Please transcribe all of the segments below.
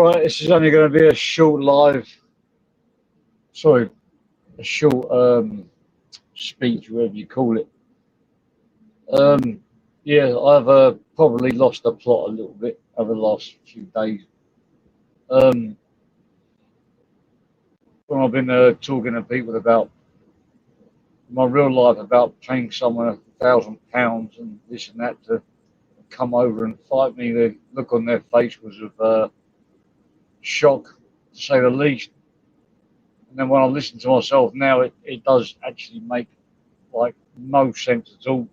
Right, this is only going to be a short sorry, a short speech, whatever you call it. Um, yeah, I've probably lost the plot a little bit over the last few days. Um, when I've been talking to people about my real life, about paying someone £1,000 and this and that to come over and fight me, the look on their face was of shock, to say the least. And then when I listen to myself now, it does actually make like no sense at all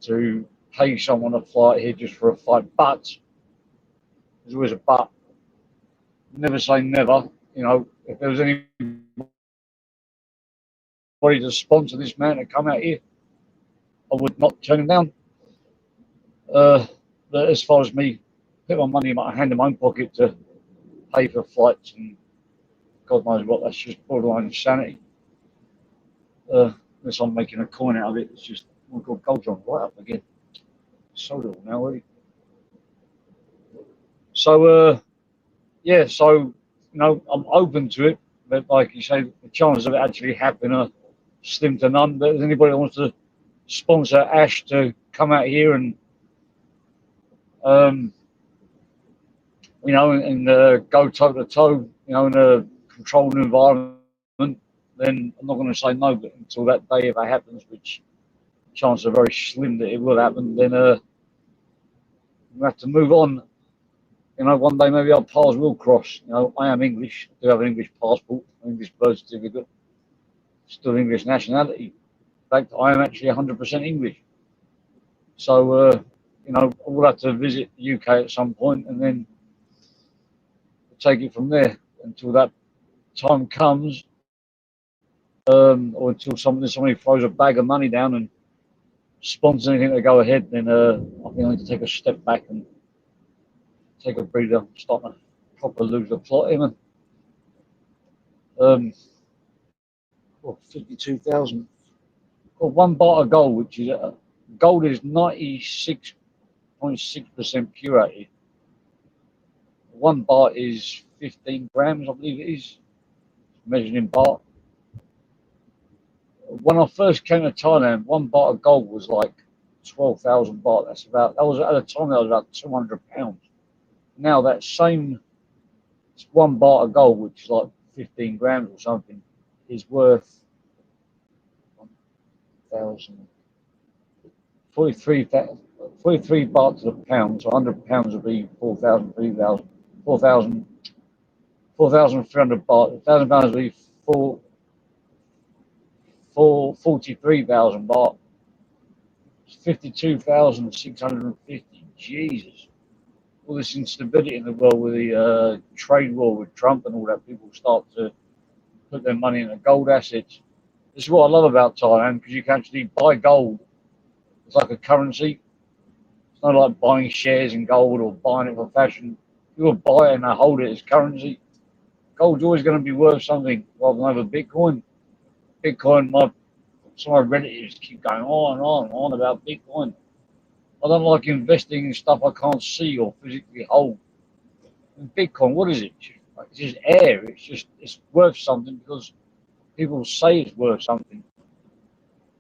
to pay someone to fight here just for a fight. But there's always a but. Never say never. You know, if there was anybody to sponsor this man to come out here, I would not turn him down. But as far as me, put my money in my hand in my own pocket to pay for flights and God knows what, that's just borderline insanity. Unless I'm making a coin out of it, it's just, oh my God, gold's on right up again. Sold it all now, already. So, yeah, so, I'm open to it, but like you say, the chances of it actually happening are slim to none. But if anybody that wants to sponsor Ash to come out here and, um, and go toe to toe, in a controlled environment, then I'm not going to say no. But until that day ever happens, which chances are very slim that it will happen, then we'll have to move on. One day maybe our paths will cross. I am English. I do have an English passport, English birth certificate, still English nationality. In fact, I am actually 100% English. So, we'll have to visit the UK at some point and then take it from there until that time comes, or until somebody throws a bag of money down and sponsors anything to go ahead. Then I think I need to take a step back and take a breather. I'm starting to proper lose the plot here. 52,000. Well, one bar of gold, which is gold is 96.6% purity. One bar is 15 grams, I believe it is, measured in baht. When I first came to Thailand, one bar of gold was like 12,000 baht. That was at the time that was about £200. Now that same one bar of gold, which is like 15 grams or something, is worth 1,000. 43 baht to the pound, so £100 would be 4,000, 3,000, 4,000, 4,300 baht. £1,000 would be 43,000 baht. 52,650. Jesus. All this instability in the world with the trade war with Trump and all that, people start to put their money into gold assets. This is what I love about Thailand, because you can actually buy gold. It's like a currency. It's not like buying shares in gold or buying it for fashion. People buy it and they hold it as currency. Gold's always going to be worth something rather than over Bitcoin. Some of my relatives keep going on and on and on about Bitcoin. I don't like investing in stuff I can't see or physically hold. And Bitcoin, what is it? It's just air. It's worth something because people say it's worth something.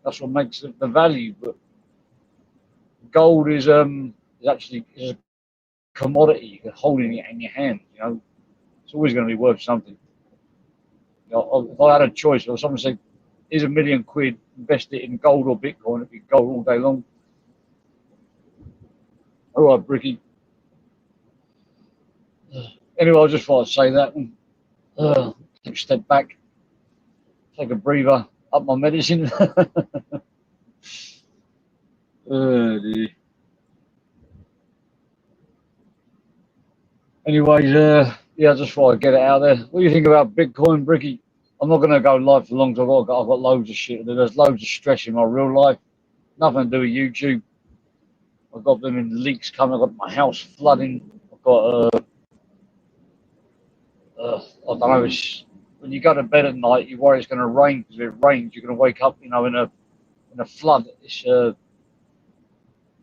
That's what makes the value. But gold is actually a commodity. You're holding it in your hand. It's always going to be worth something. If I had a choice, or someone said, "Here's £1 million, invest it in gold or Bitcoin," it'd be gold all day long. All right, Bricky. Anyway, I just thought I'd say that. Take a step back, take a breather, up my medicine. Dear. Anyways, yeah, I just thought I'd get it out there. What do you think about Bitcoin, Bricky? I'm not going to go live for long because I've got loads of shit. There's loads of stress in my real life. Nothing to do with YouTube. I've got them in leaks coming. I've got my house flooding. I've got, I don't know, when you go to bed at night, you worry it's going to rain, because if it rains, you're going to wake up, in a flood. It's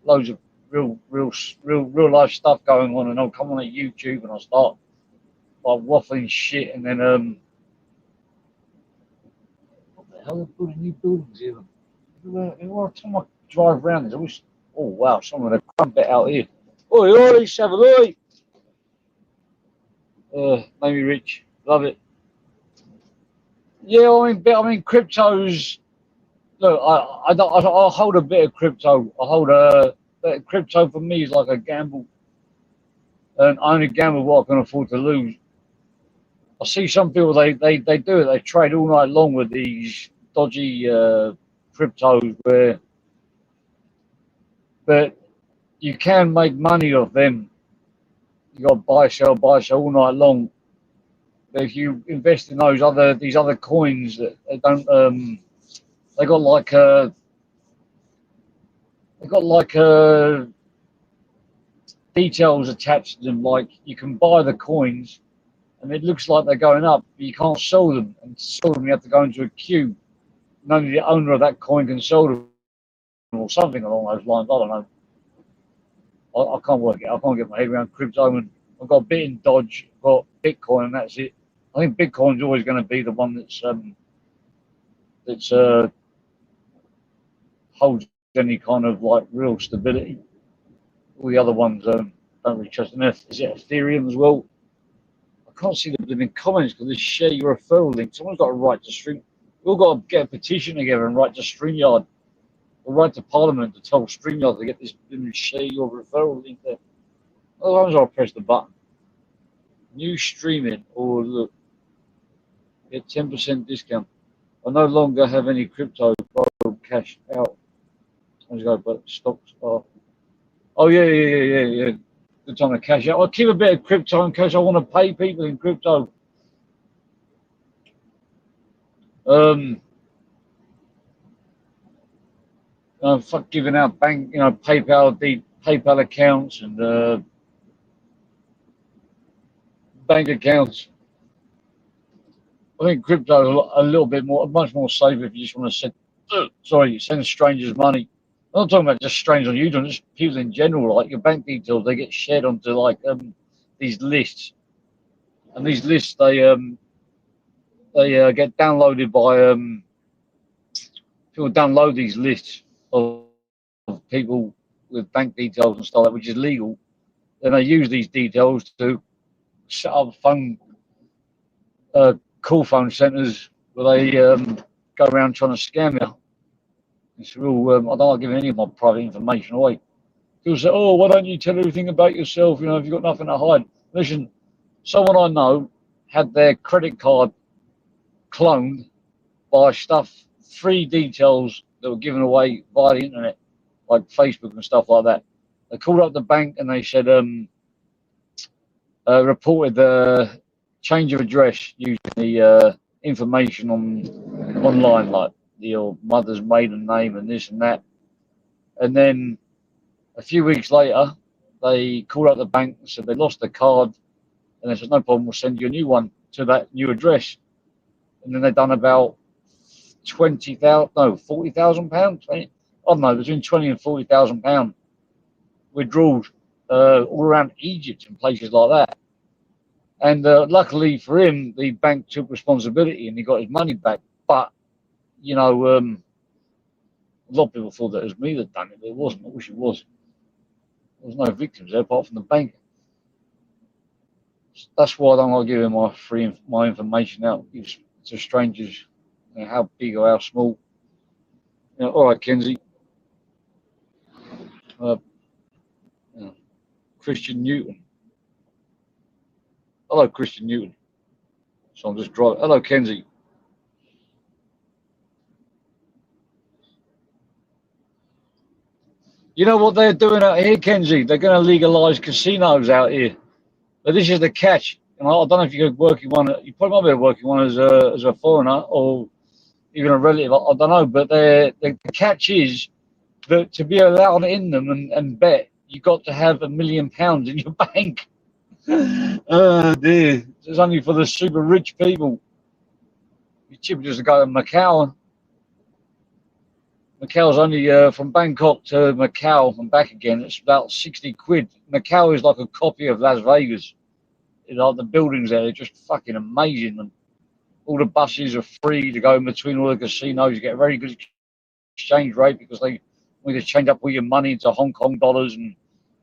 loads of real life stuff going on, and I'll come on at YouTube and I'll start like waffling shit, and then what the hell are they building new buildings here? Every time I drive around, there's always, oh wow, some of the crumpet out here. Oi, oi, Savile, maybe Rich, love it. Yeah, I mean, cryptos. Look, I hold a bit of crypto. I hold a bit of crypto. For me is like a gamble, and I only gamble what I can afford to lose. I see some people they do it. They trade all night long with these dodgy cryptos, but you can make money off them. You got buy, sell all night long. But if you invest in these other coins that they don't, they got like a they got like details attached to them. Like you can buy the coins, and it looks like they're going up, but you can't sell them. And to sell them, you have to go into a queue. And only the owner of that coin can sell them, or something along those lines. I don't know. I can't work it. I can't get my head around crypto. And I've got a bit in Dodge, I've got Bitcoin, and that's it. I think Bitcoin's always going to be the one that's holds any kind of like real stability. All the other ones don't really trust. And is it Ethereum as well? I can't see the blooming comments because they share your referral link. Someone's got a right to stream. We've all got to get a petition together and write to StreamYard or write to Parliament to tell StreamYard to get this blooming share your referral link there. Otherwise, I'll press the button. New streaming or look, get 10% discount. I no longer have any crypto. Cash out. Let's go, but stocks are. Oh yeah. Good time to cash out. I'll keep a bit of crypto in case I want to pay people in crypto. Fuck giving out bank, PayPal accounts and bank accounts. I think crypto is a little bit much more safe if you just want to send strangers money. I'm not talking about just strangers on YouTube, just people in general. Like your bank details, they get shared onto like these lists, and these lists they get downloaded by people download these lists of people with bank details and stuff, which is legal. Then they use these details to set up call phone centers where they go around trying to scam you. It's real. I don't like giving any of my private information away. People say, "Oh, why don't you tell everything about yourself? If you've got nothing to hide." Listen, someone I know had their credit card cloned by free details that were given away via the internet, like Facebook and stuff like that. They called up the bank and they said, reported the change of address using the information online, like your mother's maiden name and this and that. And then a few weeks later, they called up the bank and said they lost the card, and they said no problem, we'll send you a new one to that new address. And then they done about £40,000. I don't know, between £20,000 and £40,000 withdrawals all around Egypt and places like that. And luckily for him, the bank took responsibility and he got his money back. But a lot of people thought that it was me that done it, but it wasn't. I wish it was. There was no victims there apart from the bank. That's why I don't like giving my information out to strangers, how big or how small. All right, Kenzie. Christian Newton. Hello, Christian Newton. So I'm just driving. Hello, Kenzie. You know what they're doing out here, Kenzie? They're going to legalise casinos out here. But this is the catch. And I don't know if you could work in one. You probably might be working one as a foreigner or even a relative. I don't know. But the catch is that to be allowed in them and bet, you've got to have £1 million in your bank. Oh dear. It's only for the super rich people. It's cheaper just to go to Macau. Macau's only from Bangkok to Macau and back again. It's about 60 quid. Macau is like a copy of Las Vegas. Like the buildings there are just fucking amazing. And all the buses are free to go in between all the casinos. You get a very good exchange rate because they want you to change up all your money into Hong Kong dollars and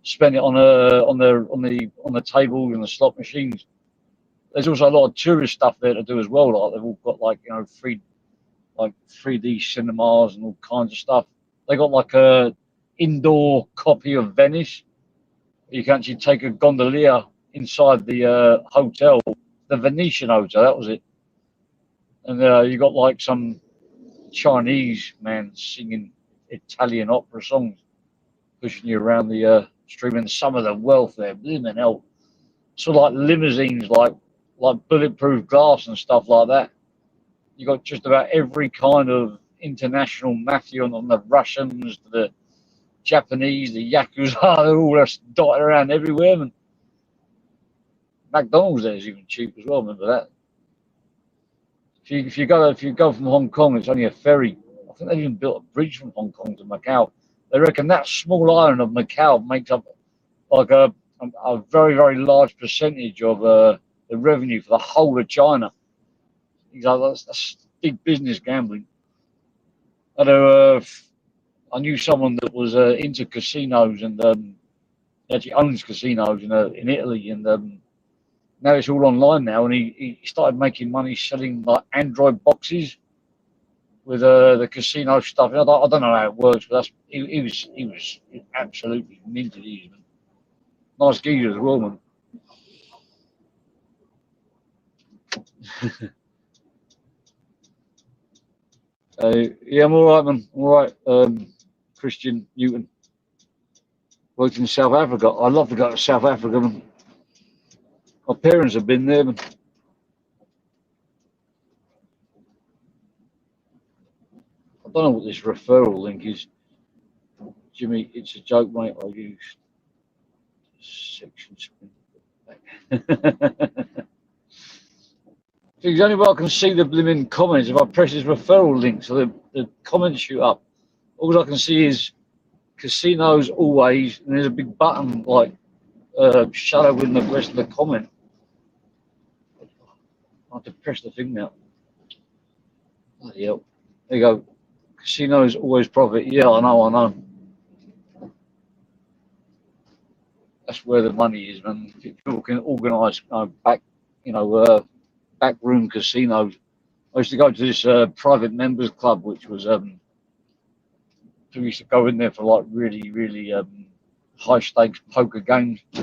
spend it on the tables and the slot machines. There's also a lot of tourist stuff there to do as well. Like they've all got like free like 3D cinemas and all kinds of stuff. They got like a indoor copy of Venice. You can actually take a gondolier inside the hotel, the Venetian hotel. That was it. And you got like some Chinese man singing Italian opera songs, pushing you around the stream. And some of the wealth there, blimmin' hell. So like limousines, like bulletproof glass and stuff like that. You got just about every kind of international mafia, on the Russians, the Japanese, the Yakuza, they're all just dotted around everywhere. And McDonald's there is even cheap as well, remember that? If you go from Hong Kong, it's only a ferry. I think they even built a bridge from Hong Kong to Macau. They reckon that small island of Macau makes up like a very, very large percentage of the revenue for the whole of China. He's like, that's big business gambling. I knew someone that was into casinos and actually owns casinos in Italy, and now it's all online now. And he started making money selling like Android boxes with the casino stuff. I don't know how it works, but he was absolutely minted. He's nice geezer as well, man. Yeah, I'm all right, man. All right, Christian Newton. Worked in South Africa. I'd love to go to South Africa, man. My parents have been there, man. I don't know what this referral link is. Jimmy, it's a joke, mate. I use section spin. The only way I can see the blooming comments if I press this referral link, so the comments shoot up. All I can see is casinos always, and there's a big button like shadow in the rest of the comment. I have to press the thing now. Bloody hell. There you go. Casinos always profit. Yeah, I know. That's where the money is, man. People can organise backroom casinos. I used to go to this private members club, which was we used to go in there for like really, really high stakes poker games. I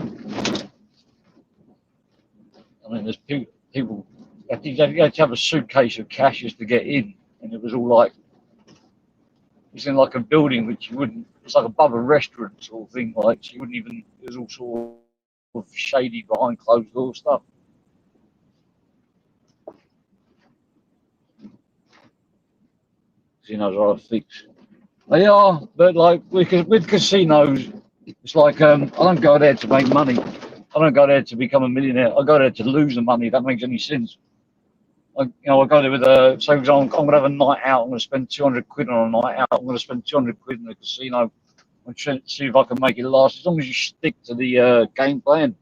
mean, there's people. You had to have a suitcase of cash just to get in, and it was all like it's in like a building which you wouldn't. It's like above a restaurant sort of thing. Like so you wouldn't even. It was all sort of shady behind closed door stuff. Casinos are a fix. They are, but like with casinos, it's like I don't go there to make money. I don't go there to become a millionaire. I go there to lose the money. If that makes any sense. I go there with say for example, I'm going to have a night out. I'm going to spend 200 quid on a night out. I'm going to spend 200 quid in the casino and see if I can make it last. As long as you stick to the game plan,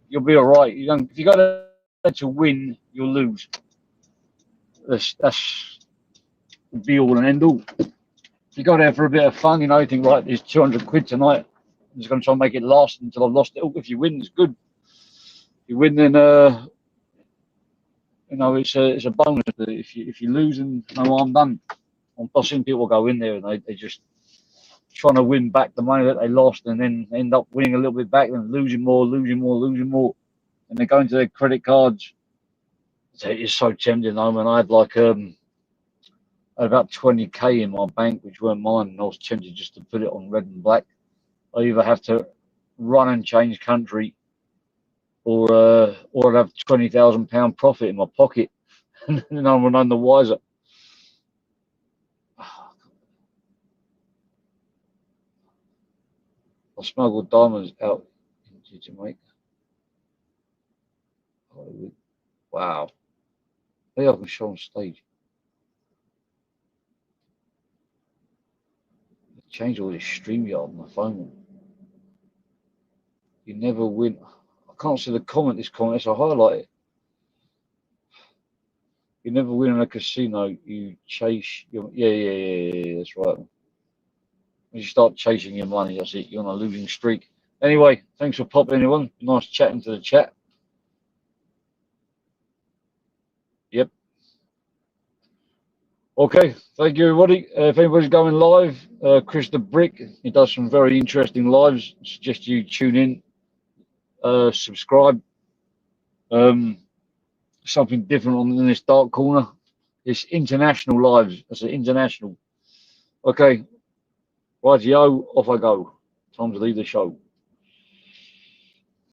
you'll be all right. If you go there to win, you'll lose. That's the be all and end all. If you go there for a bit of fun, you think right, there's 200 quid tonight. I'm just going to try and make it last until I've lost it all. If you win, it's good. If you win, then it's a bonus. But if you lose, then no harm done. I've seen people go in there and they just trying to win back the money that they lost, and then end up winning a little bit back, and losing more, and they go into their credit cards. It's so tempting, though. And I had like about 20k in my bank, which weren't mine, and I was tempted just to put it on red and black. I either have to run and change country, or I'd have £20,000 profit in my pocket, and no one none the wiser. I smuggled diamonds out into Jamaica. Hollywood. Wow. Maybe I can show on stage. Change all this StreamYard on my phone. You never win. I can't see the comment. This comment, so I highlight it. You never win in a casino. You chase your yeah. That's right. When you start chasing your money, that's it. You're on a losing streak. Anyway, thanks for popping, anyone. Nice chatting to the chat. Yep. Okay, thank you, everybody. If anybody's going live, Chris the Brick, he does some very interesting lives. I suggest you tune in, subscribe. Something different on this dark corner. It's international lives. It's international. Okay, right, yo, off I go. Time to leave the show.